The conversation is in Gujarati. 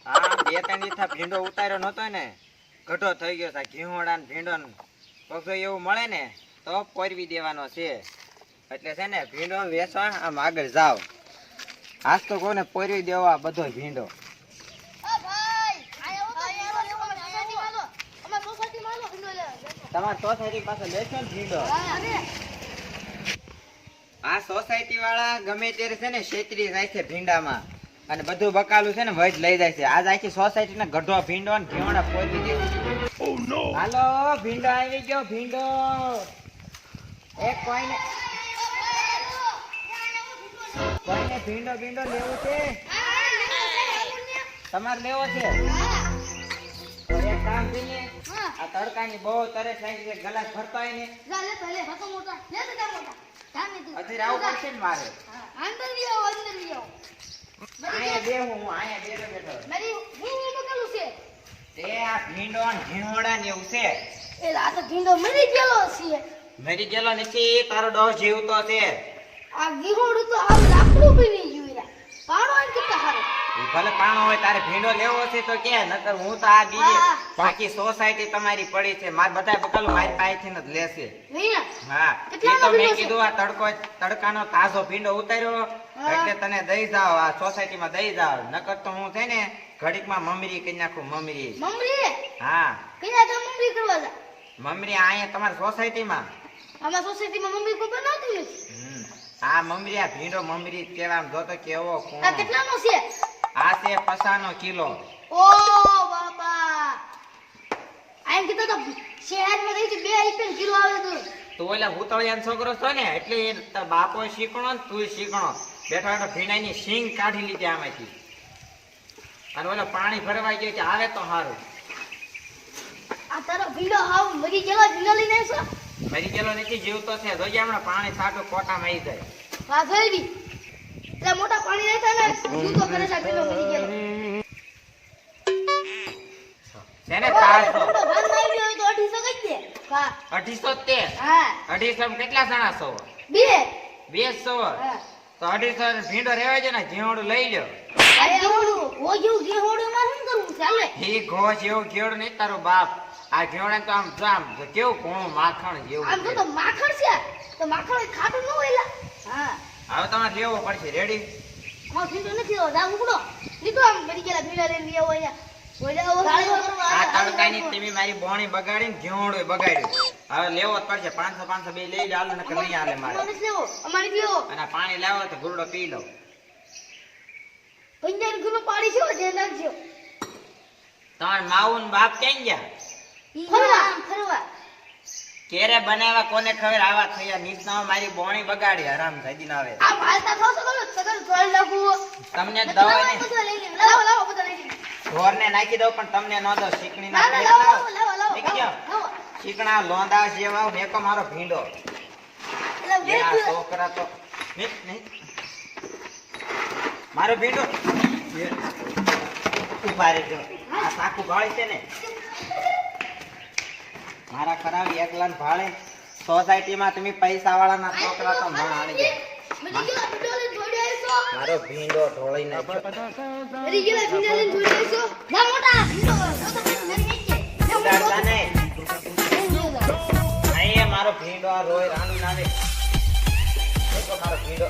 હા, બે ત્રણ દિવસ ભીંડો ઉતાર્યો નતો ને, ગઢો થઈ ગયો છે. ઘીહોડા ને ભીંડો ને પગો એવું મળે ને તો પોરવી દેવાનો છે. એટલે છે ને ભીંડો વેચવા આમ આગળ જાવ. આજ તો કોને પોરવી દેવો આ બધો ભીંડો. તમારે સોસાયટી પાસે લેશો ને ભીંડો? આ સોસાયટી વાળા ગમે ત્યારે છે ને છેતરી જાય છે ભીંડામાં, અને બધું બકાલું છે ને વજ લઈ જાય છે. આજ આખી સોસાયટી ને ગઢો ભીંડો ને ઘીવડા પોરવી દેવું. હાલો, ભીંડો આવી ગયો. ભીંડો એક કોઈને ભીંડો ભીંડો લેવું છે? તમારે લેવો છે? તો એક કામ કરીને આ તડકાની બહુ તરસ લાગી છે, ગલાસ ભરતો હોય ને અત્યારે આવું પડશે ને મારે. અહીંયા બેહું હું, અહીંયા બેઠો. તે આ ભીંડો ને ઘીવડા ને એવું છે. મરી ગયેલો નથી, તારો ડો જીવતો છે. ભલે પાણો હોય, તારે ભીંડો લેવો છે તો કે, નકર હું તો આ બીજી બાકી સોસાયટી તમારી પડી છે, માર બધા બકાલું મારી પાસેથી જ લેશે. હા, એ તો મેં કીધું આ તડકાનો તાજો ભીંડો ઉતાર્યો એટલે તને દઈ જાવ, આ સોસાયટીમાં દઈ જાવ. નકર તો હું છે ને ઘડીકમાં મમરી કરી નાખું. મમરી? હા, મમરી અહીંયા તમારી સોસાયટીમાં. આ મમરી, આ ભીંડો મમરી કેવા જોતો કેવો કોણ. આ છે 50 કિલો. ઓ બાપા, આમ કીધું તો શહેરમાં રહી છે 2 રૂપિયા કિલો આવે તો. તું ઓલા હુતળિયાનો છોકરો છો ને, એટલે એ તાર બાપો શીખણો ને તું શીખણો. બેઠો બેઠો ભીંડાની શીંગ કાઢી લીધી આમાંથી, અને ઓલા પાણી ભરવાઈ ગયું કે આવે તો સારું. આ તારો ભીંડો હાવ મરી ગયેલો ભીંડો લઈને આવ્યો? મરી ગયેલો નથી, જીવતો છે. જોજે હમણાં પાણી છાંટો કોટામાં આવી જાય. વાહ જોઈવી, એટલે મોટા પાણી રહેતા ને તું તો કરે છે ભીંડો મરી ગયેલો છે ને. 400 મોટો ભાન આવી ગયો તો 250 કહી દે. વાહ, 250 તે? હા, 250 કેટલા જણા છો? 2 છો? તો 250 ભીંડો રહેવા છે ને, ઘીવડું લઈ લો. આ જેવડું ઓ જેવું ઘેવડું માં શું કરવું ચાલે? એ ઘો જેવું ઘેવડું નહીં તારો બાપ. આ ઘેવડા તો આમ કેવું કોણું માખણ જેવું આમ છે. તો માખણ છે, તો માખણ ખાટું ન હોય. હા, હવે તમારે લેવો પડશે. રેડી? માં ભીંડો નથી આવો, જા ઉપડો નીકળો. આમ મરી ગયેલા ભીંડા લઈને આવો અહીંયા. આ તડકાની તમે મારી બોણી બગાડીને ઘેવડું બગાડ્યું. હવે લેવો જ પડશે. 500 બે લઈ જાવ, નકર નહીં હાલે મારે. અને પાણી લાવો તો ગુરડો પી લો. તમાર માવું ને બાપ ક્યાં ગયા? કેરે બનાવ્યા કોને ખબર? આવા થયા નીચના મારી બોણી બગાડી. હરામ જાદી ના આવે. તમને દવા ને ઢોર ને નાખી દઉં પણ તમને ન દો. શીકણી ના શીકણા લોંદા જેવા મેકો મારો ભીંડો. છોકરા તો મારો ભીંડો ઉભા રહેજો. આ સાકુ ભાળી છે ને મારા ખરાબ એકલા ભાળે. સોસાયટીમાં તમે પૈસા વાળા ના છોકરા તો માણી જાય. મારો ભીંડો ઢોળી નાખ્યો. અહીંયા મારો ભીંડો આ રોય રાનું નાવે. મારો ભીંડો